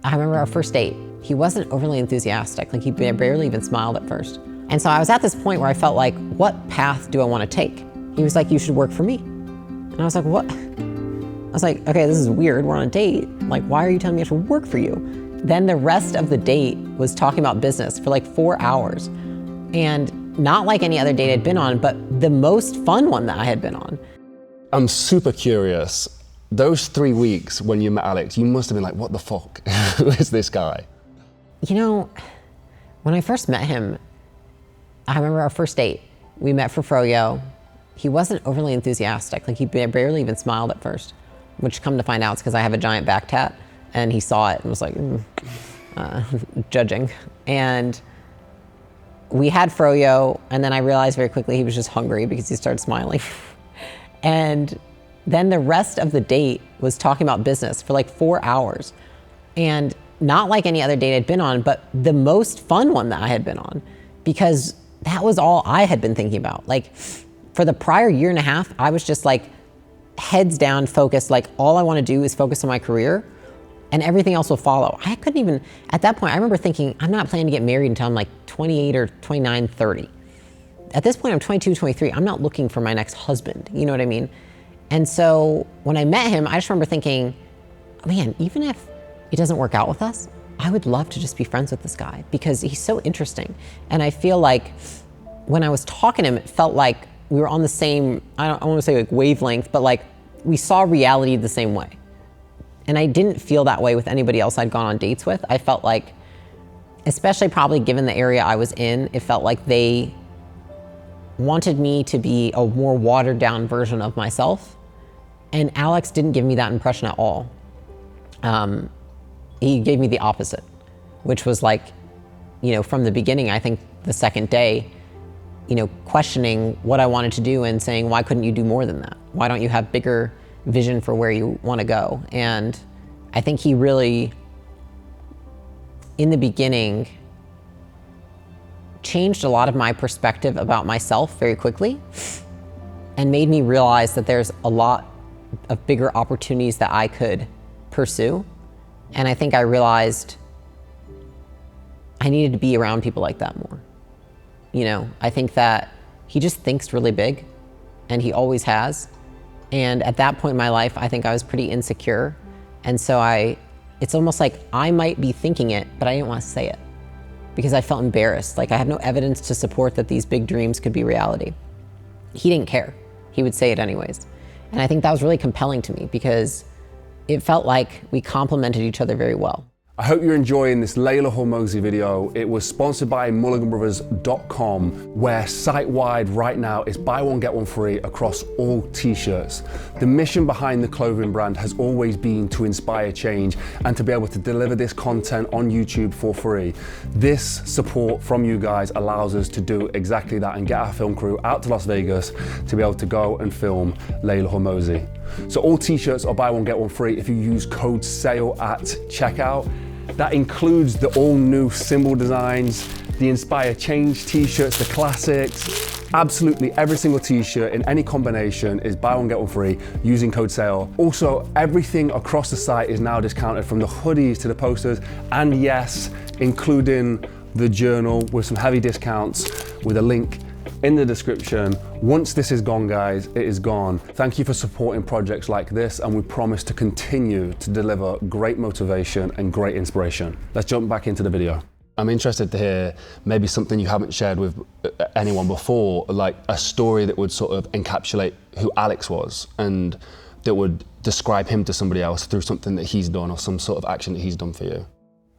I remember our first date. He wasn't overly enthusiastic. Like, he barely even smiled at first. And so I was at this point where I felt like, what path do I want to take? He was like, you should work for me. And I was like, what? I was like, okay, this is weird. We're on a date. Like, why are you telling me I should work for you? Then the rest of the date was talking about business for like 4 hours. And not like any other date I'd been on, but the most fun one that I had been on. I'm super curious. Those 3 weeks when you met Alex, you must have been like, what the fuck? Who is this guy? You know, when I first met him, I remember our first date. We met for Froyo. He wasn't overly enthusiastic. Like, he barely even smiled at first, which, come to find out, is because I have a giant back tat, and he saw it and was like, judging. And we had Froyo, and then I realized very quickly he was just hungry because he started smiling. And then the rest of the date was talking about business for like 4 hours. And not like any other date I'd been on, but the most fun one that I had been on, because that was all I had been thinking about. Like, for the prior year and a half, I was just like heads down, focused. Like, all I want to do is focus on my career, and everything else will follow. I couldn't even, at that point, I remember thinking, I'm not planning to get married until I'm like 28 or 29, 30. At this point, I'm 22, 23. I'm not looking for my next husband. You know what I mean? And so when I met him, I just remember thinking, man, even if it doesn't work out with us, I would love to just be friends with this guy because he's so interesting. And I feel like when I was talking to him, it felt like we were on the same, I don't want to say like wavelength, but like we saw reality the same way. And I didn't feel that way with anybody else I'd gone on dates with. I felt like, especially probably given the area I was in, it felt like they wanted me to be a more watered down version of myself. And Alex didn't give me that impression at all. He gave me the opposite, which was like, you know, from the beginning, I think the second day, you know, questioning what I wanted to do and saying, why couldn't you do more than that? Why don't you have bigger vision for where you want to go? And I think he really, in the beginning, changed a lot of my perspective about myself very quickly and made me realize that there's a lot of bigger opportunities that I could pursue. And I think I realized I needed to be around people like that more. You know, I think that he just thinks really big, and he always has. And at that point in my life, I think I was pretty insecure. And so it's almost like I might be thinking it, but I didn't want to say it because I felt embarrassed. Like, I had no evidence to support that these big dreams could be reality. He didn't care. He would say it anyways. And I think that was really compelling to me because it felt like we complemented each other very well. I hope you're enjoying this Laila Hormozi video. It was sponsored by mulliganbrothers.com, where site-wide right now is buy one, get one free across all t-shirts. The mission behind the clothing brand has always been to inspire change and to be able to deliver this content on YouTube for free. This support from you guys allows us to do exactly that and get our film crew out to Las Vegas to be able to go and film Laila Hormozi. So all t-shirts are buy one, get one free if you use code SALE at checkout. That includes the all new symbol designs, the Inspire Change t-shirts, the classics. Absolutely every single t-shirt in any combination is buy one, get one free using code SALE. Also, everything across the site is now discounted, from the hoodies to the posters, and yes, including the journal with some heavy discounts with a link in the description. Once this is gone, guys, it is gone. Thank you for supporting projects like this, and we promise to continue to deliver great motivation and great inspiration. Let's jump back into the video. I'm interested to hear maybe something you haven't shared with anyone before, like a story that would sort of encapsulate who Alex was and that would describe him to somebody else through something that he's done or some sort of action that he's done for you.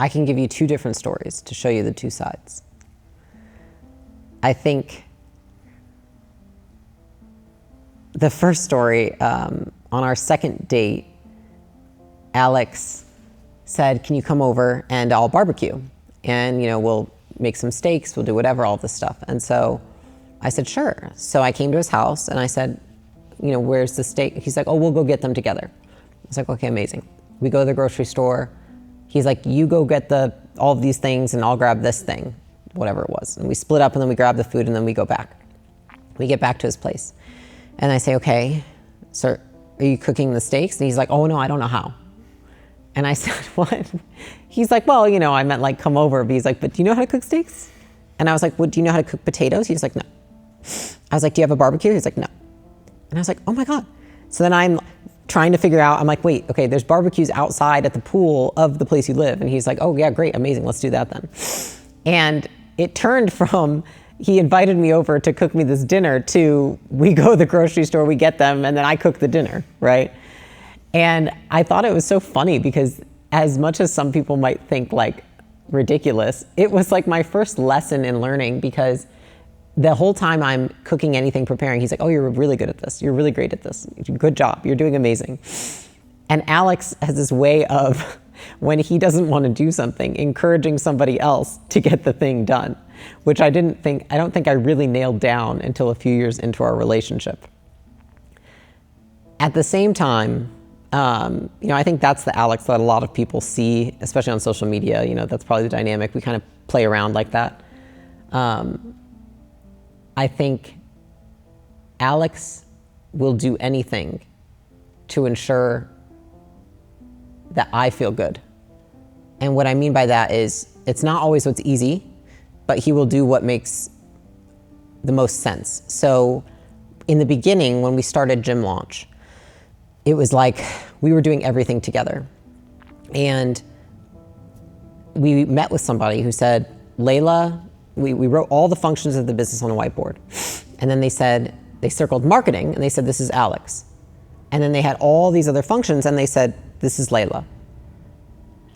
I can give you two different stories to show you the two sides. I think the first story, on our second date, Alex said, can you come over and I'll barbecue? And, you know, we'll make some steaks, we'll do whatever, all this stuff. And so I said, sure. So I came to his house and I said, you know, where's the steak? He's like, oh, we'll go get them together. I was like, okay, amazing. We go to the grocery store. He's like, you go get all of these things and I'll grab this thing, whatever it was. And we split up and then we grab the food and then we go back. We get back to his place. And I say, okay, sir, are you cooking the steaks? And he's like, oh no, I don't know how. And I said, what? He's like, well, I meant like come over. But he's like, but do you know how to cook steaks? And I was like, well, do you know how to cook potatoes? He's like, no. I was like, do you have a barbecue? He's like, no. And I was like, oh my God. So then I'm trying to figure out, I'm like, wait, okay, there's barbecues outside at the pool of the place you live. And he's like, oh yeah, great, amazing, let's do that then. And it turned from, he invited me over to cook me this dinner to, we go to the grocery store, we get them, and then I cook the dinner, right? And I thought it was so funny because as much as some people might think like ridiculous, it was like my first lesson in learning, because the whole time I'm cooking anything, preparing, he's like, oh, you're really good at this. You're really great at this. Good job. You're doing amazing. And Alex has this way of, when he doesn't want to do something, encouraging somebody else to get the thing done, which I don't think I really nailed down until a few years into our relationship. At the same time, I think that's the Alex that a lot of people see, especially on social media. That's probably the dynamic. We kind of play around like that. I think Alex will do anything to ensure that I feel good. And what I mean by that is, it's not always what's easy, but he will do what makes the most sense. So in the beginning, when we started Gym Launch, it was like we were doing everything together. And we met with somebody who said, Layla, we wrote all the functions of the business on a whiteboard. And then they circled marketing, and they said, this is Alex. And then they had all these other functions, and they said, this is Layla.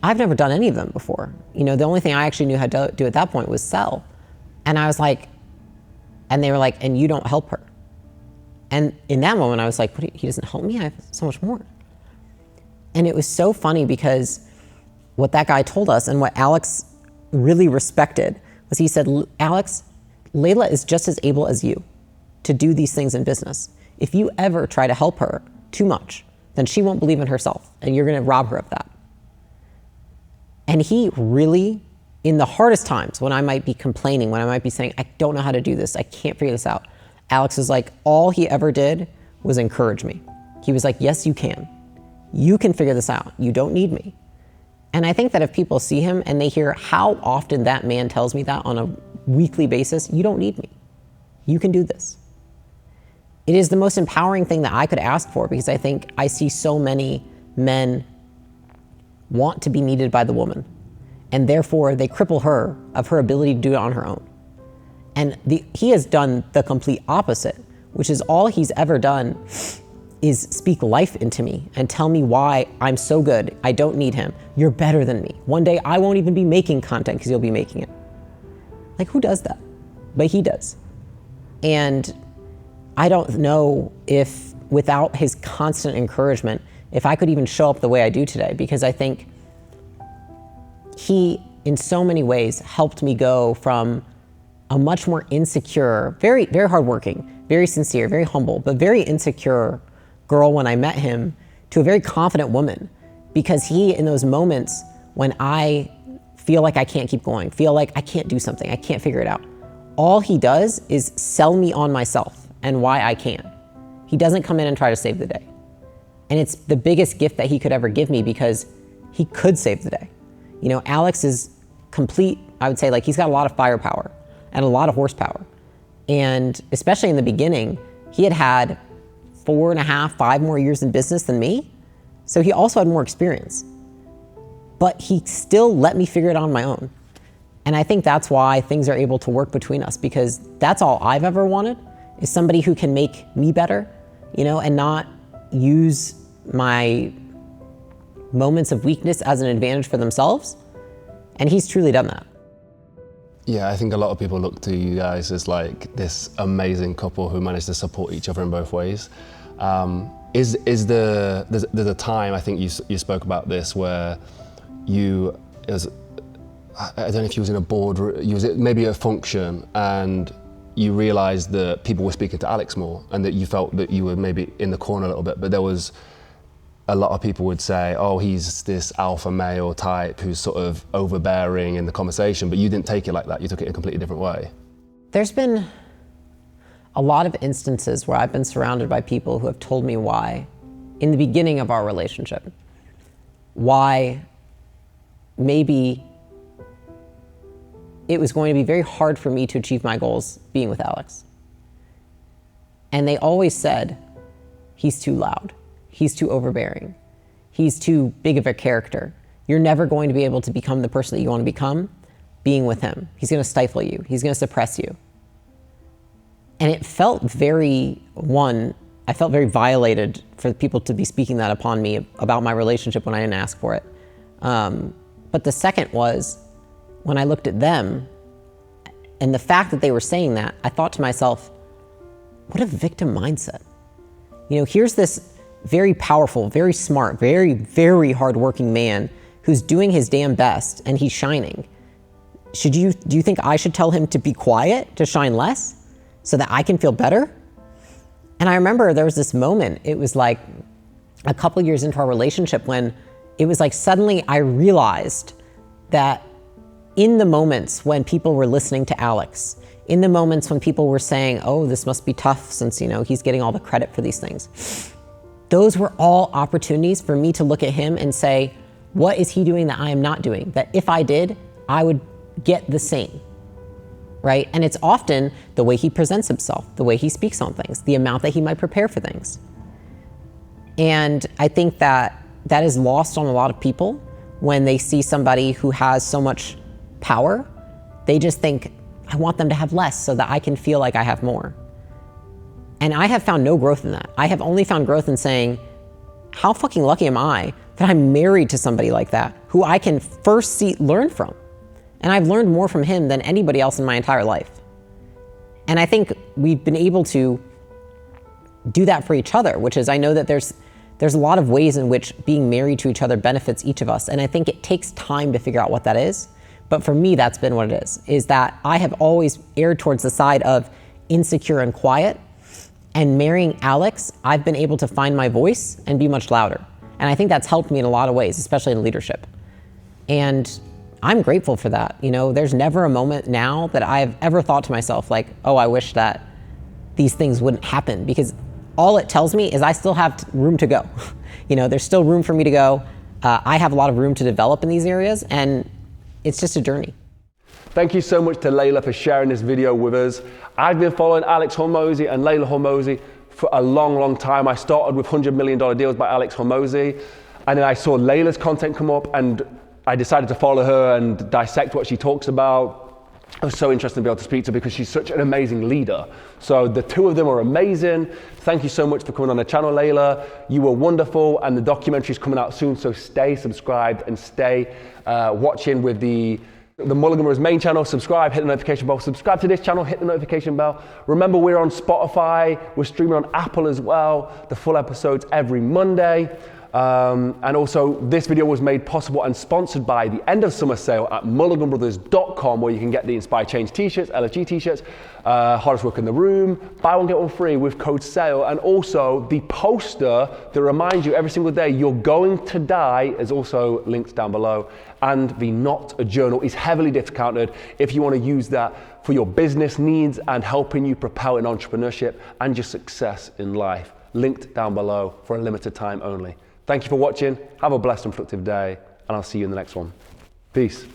I've never done any of them before. The only thing I actually knew how to do at that point was sell. And I was like, and they were like, and you don't help her. And in that moment, I was like, he doesn't help me? I have so much more. And it was so funny, because what that guy told us, and what Alex really respected, was he said, Alex, Layla is just as able as you to do these things in business. If you ever try to help her too much, then she won't believe in herself, and you're going to rob her of that. And he really, in the hardest times, when I might be complaining, when I might be saying, I don't know how to do this, I can't figure this out, Alex is like, all he ever did was encourage me. He was like, yes, you can. You can figure this out. You don't need me. And I think that if people see him and they hear how often that man tells me that on a weekly basis, you don't need me. You can do this. It is the most empowering thing that I could ask for, because I think I see so many men want to be needed by the woman, and therefore they cripple her of her ability to do it on her own. And he has done the complete opposite, which is all he's ever done is speak life into me and tell me why I'm so good. I don't need him. You're better than me. One day I won't even be making content because you'll be making it. Like, who does that? But he does. And I don't know if, without his constant encouragement, if I could even show up the way I do today, because I think he, in so many ways, helped me go from a much more insecure, very, very hardworking, very sincere, very humble, but very insecure girl when I met him, to a very confident woman. Because he, in those moments when I feel like I can't keep going, feel like I can't do something, I can't figure it out, all he does is sell me on myself and why I can. He doesn't come in and try to save the day. And it's the biggest gift that he could ever give me, because he could save the day. Alex is complete, I would say, like, he's got a lot of firepower and a lot of horsepower. And especially in the beginning, he had 4.5, 5 more years in business than me. So he also had more experience. But he still let me figure it out on my own. And I think that's why things are able to work between us, because that's all I've ever wanted, is somebody who can make me better, and not use my moments of weakness as an advantage for themselves. And he's truly done that. Yeah, I think a lot of people look to you guys as like this amazing couple who managed to support each other in both ways. There's a time, I think you spoke about this, where I don't know if you was in a board, you was maybe at a function, and you realized that people were speaking to Alex more, and that you felt that you were maybe in the corner a little bit, but there was a lot of people would say, oh, he's this alpha male type who's sort of overbearing in the conversation, but you didn't take it like that. You took it a completely different way. There's been a lot of instances where I've been surrounded by people who have told me why, in the beginning of our relationship. why maybe it was going to be very hard for me to achieve my goals being with Alex. And they always said, he's too loud, he's too overbearing, he's too big of a character. You're never going to be able to become the person that you want to become being with him. He's going to stifle you, he's going to suppress you. And it felt I felt very violated for people to be speaking that upon me about my relationship when I didn't ask for it. But the second was, when I looked at them and the fact that they were saying that, I thought to myself, what a victim mindset. You know, here's this very powerful, very smart, very, very hardworking man who's doing his damn best and he's shining. Do you think I should tell him to be quiet, to shine less, so that I can feel better? And I remember there was this moment, it was like a couple years into our relationship, when it was like suddenly I realized that in the moments when people were listening to Alex, in the moments when people were saying, oh, this must be tough since, you know, he's getting all the credit for these things, those were all opportunities for me to look at him and say, what is he doing that I am not doing? That if I did, I would get the same, right? And it's often the way he presents himself, the way he speaks on things, the amount that he might prepare for things. And I think that is lost on a lot of people when they see somebody who has so much power. They just think, I want them to have less so that I can feel like I have more. And I have found no growth in that. I have only found growth in saying, how fucking lucky am I that I'm married to somebody like that, who I can first learn from. And I've learned more from him than anybody else in my entire life. And I think we've been able to do that for each other, which is, I know that there's a lot of ways in which being married to each other benefits each of us. And I think it takes time to figure out what that is. But for me, that's been what it is that I have always erred towards the side of insecure and quiet. And marrying Alex, I've been able to find my voice and be much louder. And I think that's helped me in a lot of ways, especially in leadership. And I'm grateful for that. You know, there's never a moment now that I've ever thought to myself like, oh, I wish that these things wouldn't happen, because all it tells me is I still have room to go. You know, there's still room for me to go. I have a lot of room to develop in these areas, and it's just a journey. Thank you so much to Layla for sharing this video with us. I've been following Alex Hormozi and Layla Hormozi for a long, long time. I started with $100 million deals by Alex Hormozi, and then I saw Layla's content come up and I decided to follow her and dissect what she talks about. It was so interesting to be able to speak to her because she's such an amazing leader. So the two of them are amazing. Thank you so much for coming on the channel, Layla. You were wonderful, and the documentary's coming out soon, so stay subscribed and stay watching with the Mulligan Brothers main channel. Subscribe, hit the notification bell. Subscribe to this channel, hit the notification bell. Remember, we're on Spotify. We're streaming on Apple as well. The full episodes every Monday. And also, this video was made possible and sponsored by the end of summer sale at mulliganbrothers.com, where you can get the Inspire Change t-shirts, LFG t-shirts, Hardest Work in the Room, buy one, get one free with code SALE, and also the poster that reminds you every single day you're going to die is also linked down below. And the Not a Journal is heavily discounted if you want to use that for your business needs and helping you propel in entrepreneurship and your success in life. Linked down below for a limited time only. Thank you for watching. Have a blessed and productive day, and I'll see you in the next one. Peace.